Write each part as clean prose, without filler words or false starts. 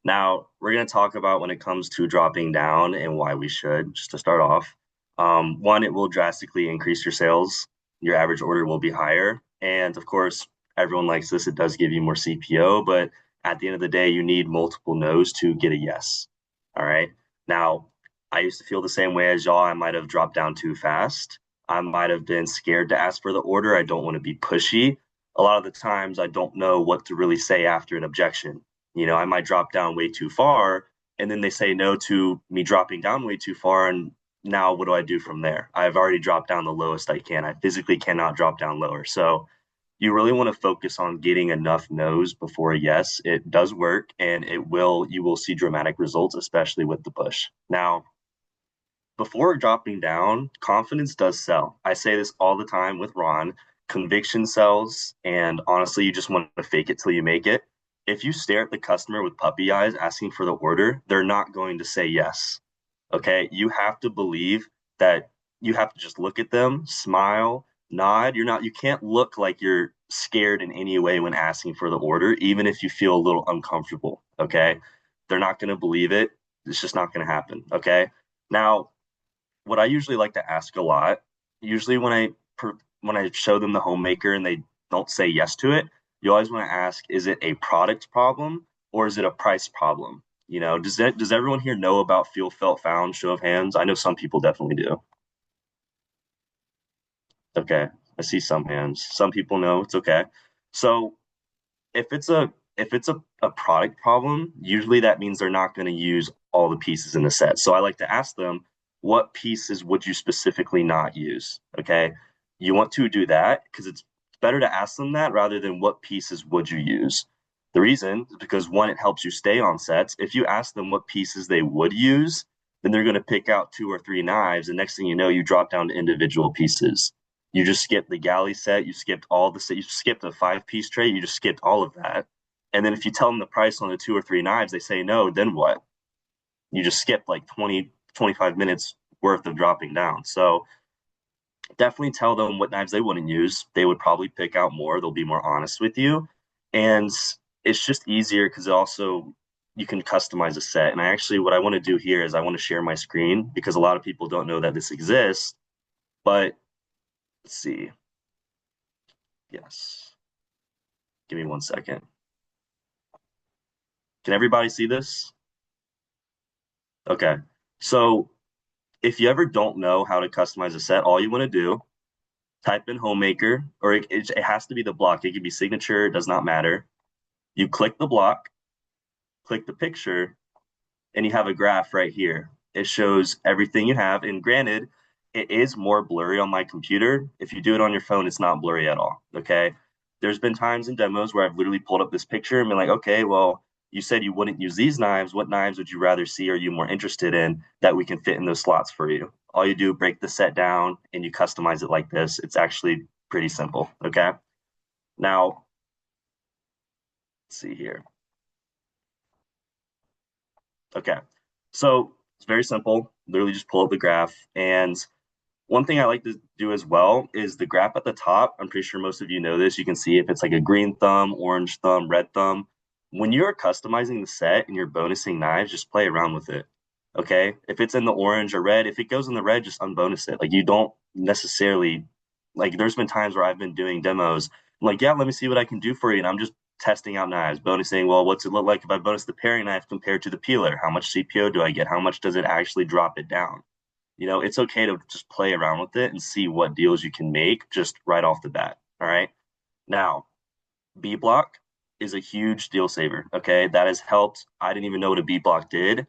Now, we're going to talk about when it comes to dropping down and why we should, just to start off. One, it will drastically increase your sales. Your average order will be higher. And of course, everyone likes this. It does give you more CPO, but at the end of the day, you need multiple no's to get a yes. All right. Now, I used to feel the same way as y'all. I might have dropped down too fast. I might have been scared to ask for the order. I don't want to be pushy. A lot of the times, I don't know what to really say after an objection. I might drop down way too far, and then they say no to me dropping down way too far. And now what do I do from there? I've already dropped down the lowest I can. I physically cannot drop down lower. So you really want to focus on getting enough no's before a yes. It does work and you will see dramatic results, especially with the push. Now, before dropping down, confidence does sell. I say this all the time with Ron. Conviction sells, and honestly, you just want to fake it till you make it. If you stare at the customer with puppy eyes asking for the order, they're not going to say yes. Okay. You have to believe that you have to just look at them, smile, nod. You can't look like you're scared in any way when asking for the order, even if you feel a little uncomfortable. Okay. They're not going to believe it. It's just not going to happen. Okay. Now, what I usually like to ask a lot, usually when I show them the homemaker and they don't say yes to it, you always want to ask, is it a product problem or is it a price problem? Does everyone here know about feel, felt, found? Show of hands. I know some people definitely do. Okay, I see some hands. Some people know it's okay. So if it's a product problem, usually that means they're not going to use all the pieces in the set. So I like to ask them, what pieces would you specifically not use? Okay. You want to do that because it's better to ask them that rather than what pieces would you use. The reason is because one, it helps you stay on sets. If you ask them what pieces they would use, then they're going to pick out two or three knives. And next thing you know, you drop down to individual pieces. You just skipped the galley set. You skipped all the set. You skipped a five-piece tray. You just skipped all of that. And then if you tell them the price on the two or three knives, they say no, then what? You just skipped like 20, 25 minutes worth of dropping down. So definitely tell them what knives they wouldn't use. They would probably pick out more. They'll be more honest with you. And it's just easier because also you can customize a set. And what I want to do here is I want to share my screen because a lot of people don't know that this exists. But let's see. Yes. Give me 1 second. Can everybody see this? Okay. So if you ever don't know how to customize a set, all you want to do, type in homemaker, or it has to be the block. It could be signature, it does not matter. You click the block, click the picture, and you have a graph right here. It shows everything you have. And granted, it is more blurry on my computer. If you do it on your phone, it's not blurry at all. Okay. There's been times in demos where I've literally pulled up this picture and been like, okay, well, you said you wouldn't use these knives. What knives would you rather see? Are you more interested in that we can fit in those slots for you? All you do, break the set down and you customize it like this. It's actually pretty simple. Okay. Now, let's see here. Okay. So it's very simple. Literally just pull up the graph. And one thing I like to do as well is the graph at the top. I'm pretty sure most of you know this. You can see if it's like a green thumb, orange thumb, red thumb. When you're customizing the set and you're bonusing knives, just play around with it. Okay. If it's in the orange or red, if it goes in the red, just unbonus it. Like you don't necessarily like there's been times where I've been doing demos. I'm like, yeah, let me see what I can do for you. And I'm just testing out knives, bonusing, well, what's it look like if I bonus the paring knife compared to the peeler? How much CPO do I get? How much does it actually drop it down? It's okay to just play around with it and see what deals you can make just right off the bat. All right. Now, B block is a huge deal saver. Okay. That has helped. I didn't even know what a B block did.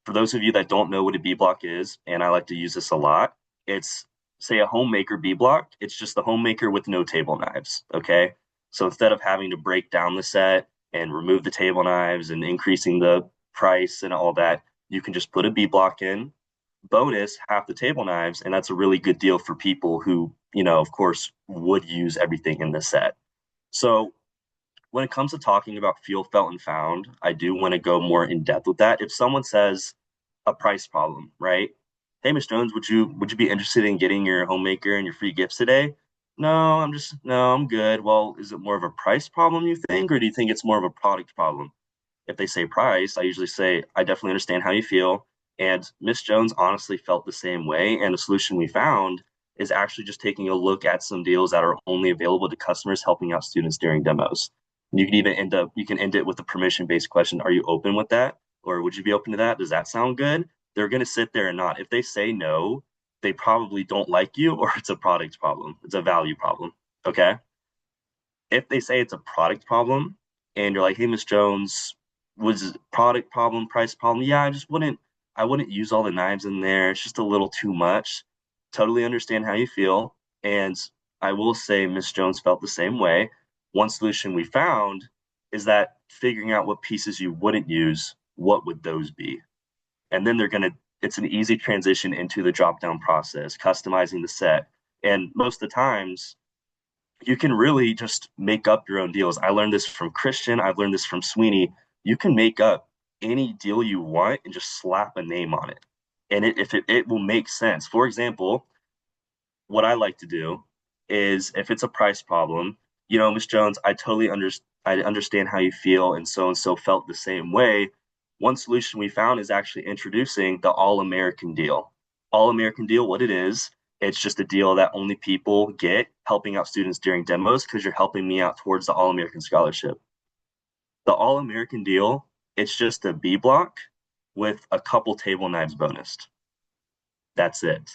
For those of you that don't know what a B block is, and I like to use this a lot, it's say a homemaker B block. It's just the homemaker with no table knives. Okay. So instead of having to break down the set and remove the table knives and increasing the price and all that, you can just put a B block in, bonus half the table knives, and that's a really good deal for people who, of course, would use everything in the set. So when it comes to talking about feel, felt, and found, I do want to go more in depth with that. If someone says a price problem, right? Hey, Miss Jones, would you be interested in getting your homemaker and your free gifts today? No, I'm good. Well, is it more of a price problem, you think, or do you think it's more of a product problem? If they say price, I usually say, I definitely understand how you feel. And Miss Jones honestly felt the same way. And the solution we found is actually just taking a look at some deals that are only available to customers helping out students during demos. You can end it with a permission-based question. Are you open with that? Or would you be open to that? Does that sound good? They're going to sit there and not. If they say no, they probably don't like you or it's a product problem. It's a value problem. Okay. If they say it's a product problem and you're like, hey, Miss Jones, was it product problem, price problem? Yeah, I wouldn't use all the knives in there. It's just a little too much. Totally understand how you feel. And I will say Miss Jones felt the same way. One solution we found is that figuring out what pieces you wouldn't use, what would those be? And then it's an easy transition into the drop down process, customizing the set. And most of the times, you can really just make up your own deals. I learned this from Christian. I've learned this from Sweeney. You can make up any deal you want and just slap a name on it. And it will make sense. For example, what I like to do is if it's a price problem, Miss Jones, I understand how you feel, and so felt the same way. One solution we found is actually introducing the All American deal. All American deal, what it is, it's just a deal that only people get helping out students during demos because you're helping me out towards the All American scholarship. The All American deal, it's just a B block with a couple table knives bonused. That's it.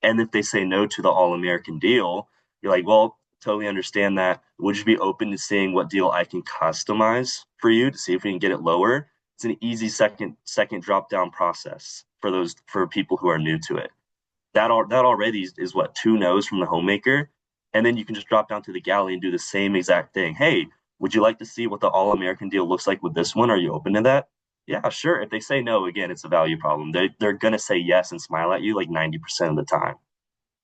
And if they say no to the All American deal, you're like, well, totally understand that. Would you be open to seeing what deal I can customize for you to see if we can get it lower? It's an easy second drop down process for people who are new to it. That already is what, two no's from the homemaker, and then you can just drop down to the galley and do the same exact thing. Hey, would you like to see what the All American deal looks like with this one? Are you open to that? Yeah, sure. If they say no, again, it's a value problem. They're gonna say yes and smile at you like 90% of the time.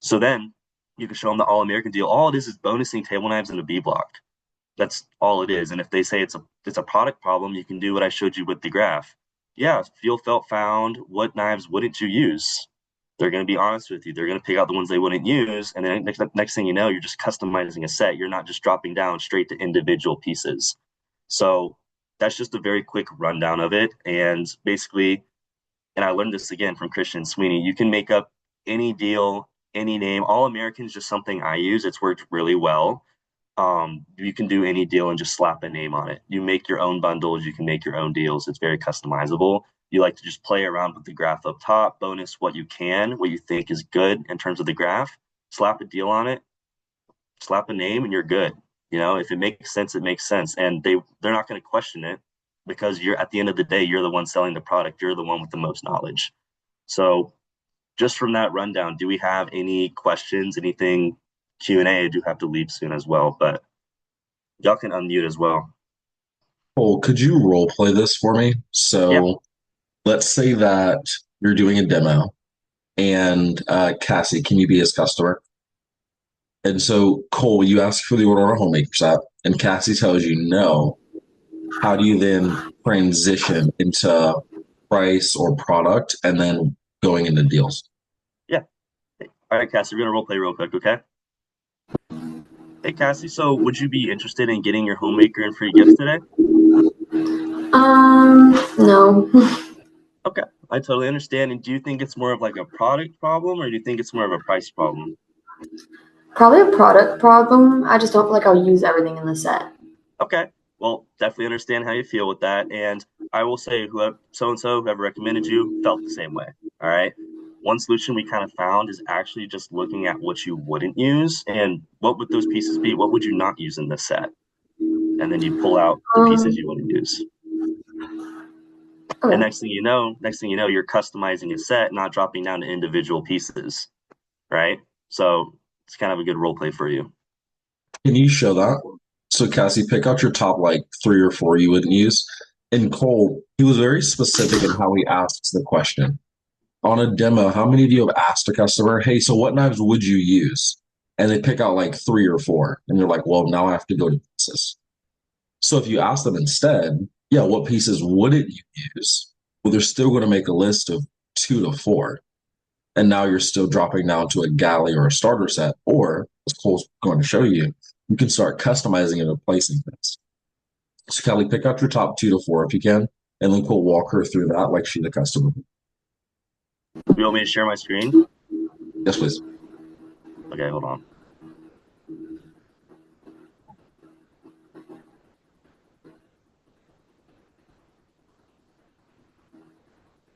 So then you can show them the All American deal. All it is bonusing table knives in a B block. That's all it is. And if they say it's a product problem, you can do what I showed you with the graph. Yeah, feel, felt, found. What knives wouldn't you use? They're going to be honest with you. They're going to pick out the ones they wouldn't use, and then next thing you know, you're just customizing a set. You're not just dropping down straight to individual pieces. So that's just a very quick rundown of it. And basically, and I learned this again from Christian Sweeney, you can make up any deal, any name. All American is just something I use. It's worked really well. You can do any deal and just slap a name on it. You make your own bundles, you can make your own deals. It's very customizable. You like to just play around with the graph up top, bonus what you can, what you think is good in terms of the graph, slap a deal on it, slap a name, and you're good. If it makes sense, it makes sense. And they're not going to question it because you're at the end of the day, you're the one selling the product, you're the one with the most knowledge. So just from that rundown, do we have any questions, anything Q&A? I do have to leave soon as well, but y'all can unmute as well. Well, could you role play this for me? Yeah. So let's say that you're doing a demo and Cassie, can you be his customer? And so Cole, you ask for the order on a homemaker set and Cassie tells you no. How do you then transition into price or product and then going into deals? Yeah. All right, Cassie, we're gonna role play real quick, okay? Hey, Cassie, so would you be interested in getting your homemaker and free gifts today? No. Okay, I totally understand. And do you think it's more of like a product problem or do you think it's more of a price problem? Probably a product problem. I just don't feel like I'll use everything in the set. Okay, well, definitely understand how you feel with that. And I will say, whoever so and so, whoever recommended you, felt the same way. All right. One solution we kind of found is actually just looking at what you wouldn't use and what would those pieces be? What would you not use in this set? And then you pull out the pieces Um, you wouldn't use. And okay. next thing you know, you're customizing a set, not dropping down to individual pieces, right? So it's kind of a good role play for you. Can you show that? So Cassie, pick out your top like three or four you wouldn't use. And Cole, he was very specific in how he asks the question. On a demo, how many do you have asked a customer, hey, so what knives would you use? And they pick out like three or four. And you're like, well, now I have to go to pieces. So if you ask them instead, yeah, what pieces wouldn't you use? Well, they're still going to make a list of two to four. And now you're still dropping down to a galley or a starter set. Or, as Cole's going to show you, you can start customizing and replacing things. So Kelly, pick out your top 2 to 4 if you can, and then we'll walk her through that like she's a customer. You want me to share my screen? Yes, please. Okay, hold on.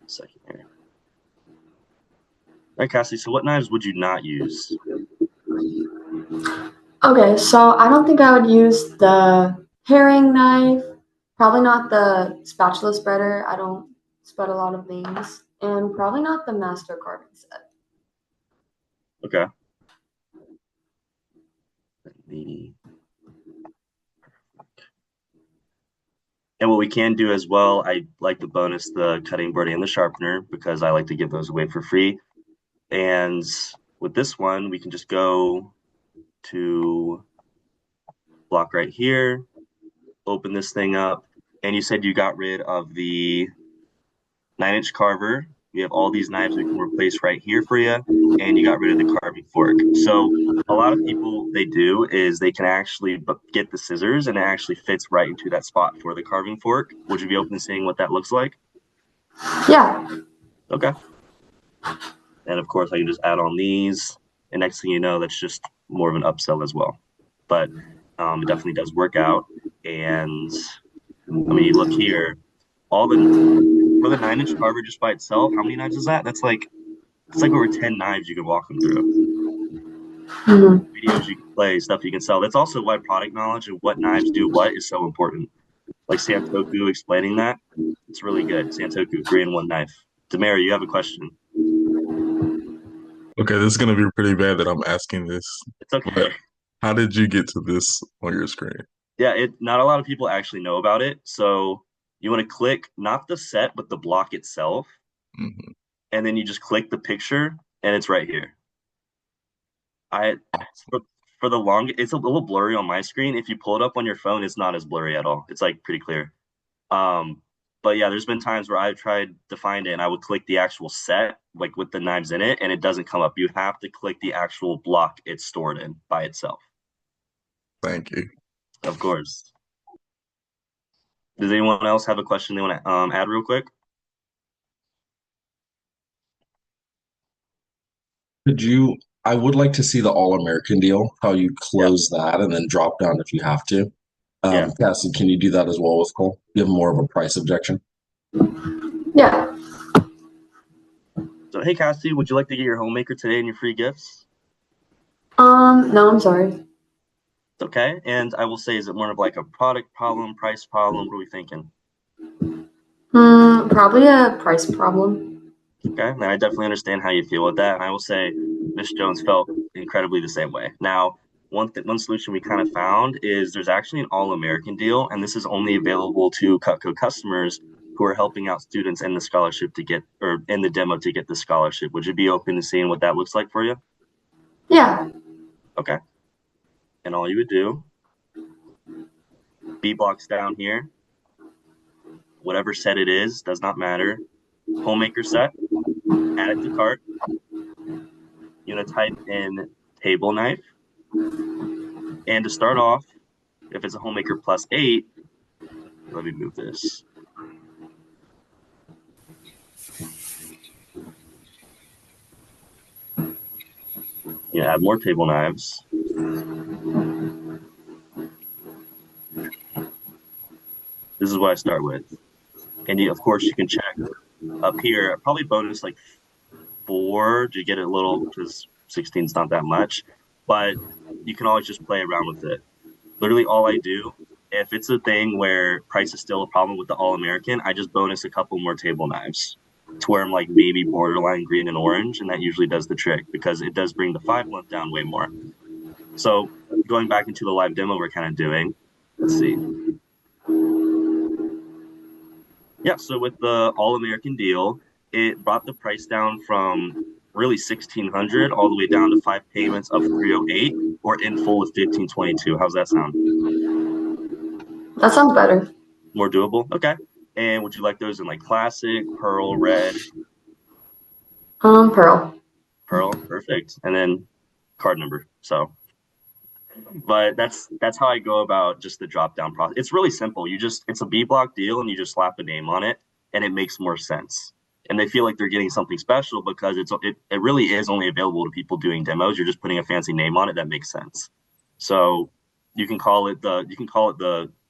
Second here. All right, Cassie, so what knives would you not use? Okay, so I don't think I would use the herring knife. Probably not the spatula spreader. I don't spread a lot of things. And probably not the master carving set. Okay. The And what we can do as well, I like the bonus, the cutting board and the sharpener, because I like to give those away for free. And with this one, we can just go to block right here, open this thing up. And you said you got rid of the 9-inch carver. We have all these knives we can replace right here for you. And you got rid of the carving fork. So a lot of people, they do is they can actually get the scissors and it actually fits right into that spot for the carving fork. Would you be open to seeing what that looks like? Yeah. Okay. And of course, I can just add on these. And next thing you know, that's just more of an upsell as well. But it definitely does work out. And I mean, you look here, all the for the 9-inch carver just by itself, how many knives is that? That's like over 10 knives you can walk them through. Mhm. Videos you can play, stuff you can sell. That's also why product knowledge and what knives do what is so important. Like Santoku explaining that, it's really good. Santoku, 3-in-1 knife. Demary, you have a question. Okay, this is gonna be pretty bad that I'm asking this, It's okay. but how did you get to this on your screen? Yeah, not a lot of people actually know about it. So you want to click not the set, but the block itself, Hmm. and then you just click the picture, and it's right here. I for, for the long, it's a little blurry on my screen. If you pull it up on your phone, it's not as blurry at all. It's like pretty clear. Um, but yeah, there's been times where I've tried to find it, and I would click the actual set, like with the knives in it, and it doesn't come up. You have to click the actual block it's stored in by itself. Thank you. Of course. Does anyone else have a question they want to add real quick? Could you? I would like to see the All American deal, how you Yeah, close that and then drop down if you have to. yeah. Cassie, can you do that as well with Cole? You have more of a price objection. Yeah. So, hey, Cassie, would you like to get your homemaker today and your free gifts? No, I'm sorry. It's okay. And I will say, is it more of like a product problem, price problem? What are we thinking? Probably a price problem. Okay. And I definitely understand how you feel with that. And I will say, Miss Jones felt incredibly the same way. Now, one solution we kind of found is there's actually an all-American deal, and this is only available to Cutco customers who are helping out students in the scholarship to get or in the demo to get the scholarship. Would you be open to seeing what that looks like for you? Yeah. Okay. And all you would do, B blocks down here, whatever set it is, does not matter. Homemaker set, add it to cart. You're gonna type in table knife. And to start off, if it's a homemaker +8, let me move this. You add more table knives. This is what I start with. And of course, you can check up here, probably bonus like 4 to get it a little, because 16 is not that much. But you can always just play around with it. Literally, all I do, if it's a thing where price is still a problem with the All American, I just bonus a couple more table knives to where I'm like maybe borderline green and orange, and that usually does the trick because it does bring the 5 month down way more. So going back into the live demo we're kind of doing, let's see. Yeah, so with the All American deal, it brought the price down from really 1,600 all the way down to 5 payments of 308 or in full with 1,522. How's that sound? That sounds better. More doable? Okay. And would you like those in like classic, pearl, red? Pearl. Pearl, perfect. And then card number. So But that's how I go about just the drop down process. It's really simple. It's a B block deal and you just slap a name on it and it makes more sense. And they feel like they're getting something special because it really is only available to people doing demos. You're just putting a fancy name on it that makes sense. So you can call it the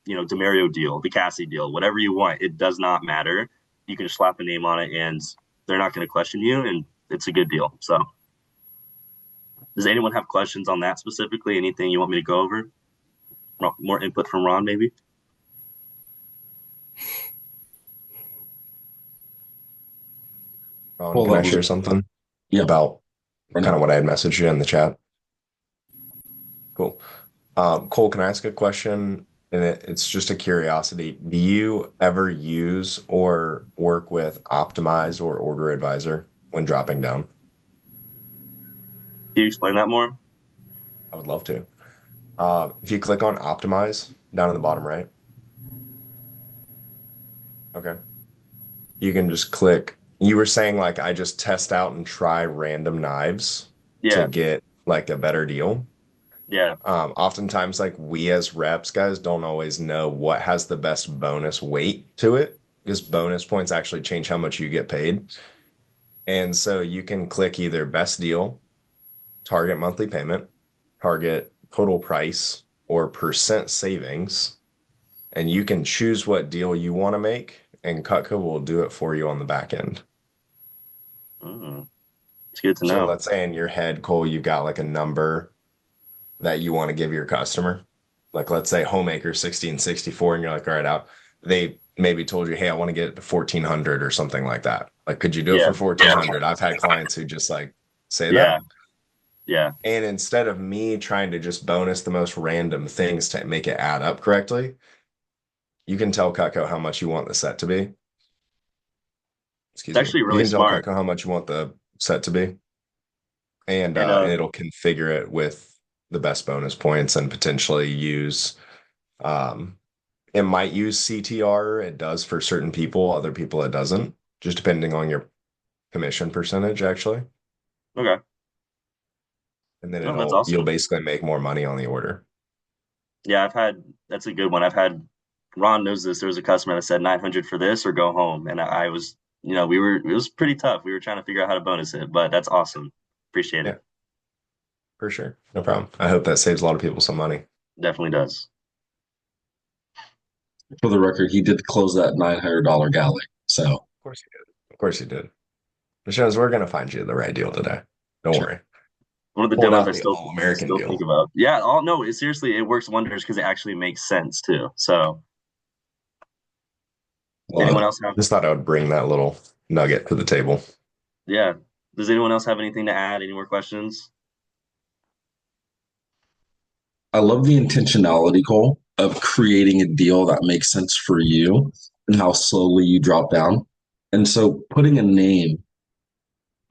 Demario deal, the Cassie deal, whatever you want. It does not matter. You can just slap a name on it and they're not going to question you and it's a good deal. So does anyone have questions on that specifically? Anything you want me to go over? More input from Ron, maybe? Ron, Well, can that I was share something yeah. about Right kind now. of what I had messaged you in the chat? Cool. Cole, can I ask a question? And it's just a curiosity. Do you ever use or work with Optimize or Order Advisor when dropping down? Can you explain that more? I would love to. If you click on Optimize down in the bottom right, okay, you can just click. You were saying like I just test out and try random knives to Yeah, get like a better deal. yeah. Oftentimes, like we as reps guys don't always know what has the best bonus weight to it because bonus points actually change how much you get paid. And so you can click either best deal, target monthly payment, target total price, or percent savings. And you can choose what deal you want to make, and Cutco will do it for you on the back end. Mm, it's good to So know. let's say in your head, Cole, you've got like a number that you want to give your customer. Like let's say homemaker 1664, and you're like, all right, out. They maybe told you, hey, I want to get it to 1400 or something like that. Like, could you do it Yeah, for 1400? I've had clients who just like say yeah, that. yeah. And instead of me trying to just bonus the most random things to make it add up correctly, you can tell Cutco how much you want the set to be. It's Excuse me. actually You really can tell smart. Cutco how much you want the set to be, And and it'll configure it with the best bonus points and potentially use um, it might use CTR. It does for certain people, other people it doesn't, just depending on your commission percentage, actually. okay. And then No, that's you'll awesome. basically make more money on the order. Yeah, that's a good one. Ron knows this. There was a customer that said 900 for this or go home. And I was, it was pretty tough. We were trying to figure out how to bonus it, but that's awesome. Appreciate Yeah, it. for sure. No problem. I hope that saves a lot of people some money. Of Definitely does. For the record, he did close that $900 galley. So course you did. Of course you did. Michelle, we're gonna find you the right deal today. Don't sure. worry. One of the Pulled demos out I the still all American still think deal. about. Yeah, oh no, seriously, it works wonders because it actually makes sense too. So, Love anyone it. else have? Just thought I would bring that little nugget to the table. Yeah. Does anyone else have anything to add? Any more questions? I love the intentionality, Cole, of creating a deal that makes sense for you and how slowly you drop down. And so putting a name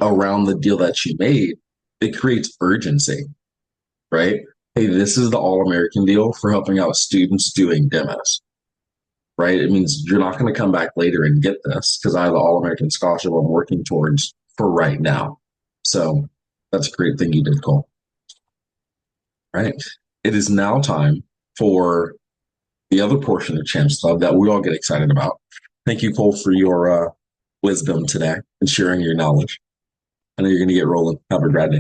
around the deal that you made, it creates urgency, right? Hey, this is the All American deal for helping out students doing demos, right? It means you're not going to come back later and get this because I have the All American scholarship I'm working towards for right now. So that's a great thing you did, Cole. Right. It is now time for the other portion of Champs Club that we all get excited about. Thank you, Cole, for your wisdom today and sharing your knowledge. I know you're going to get rolling. Have a great day.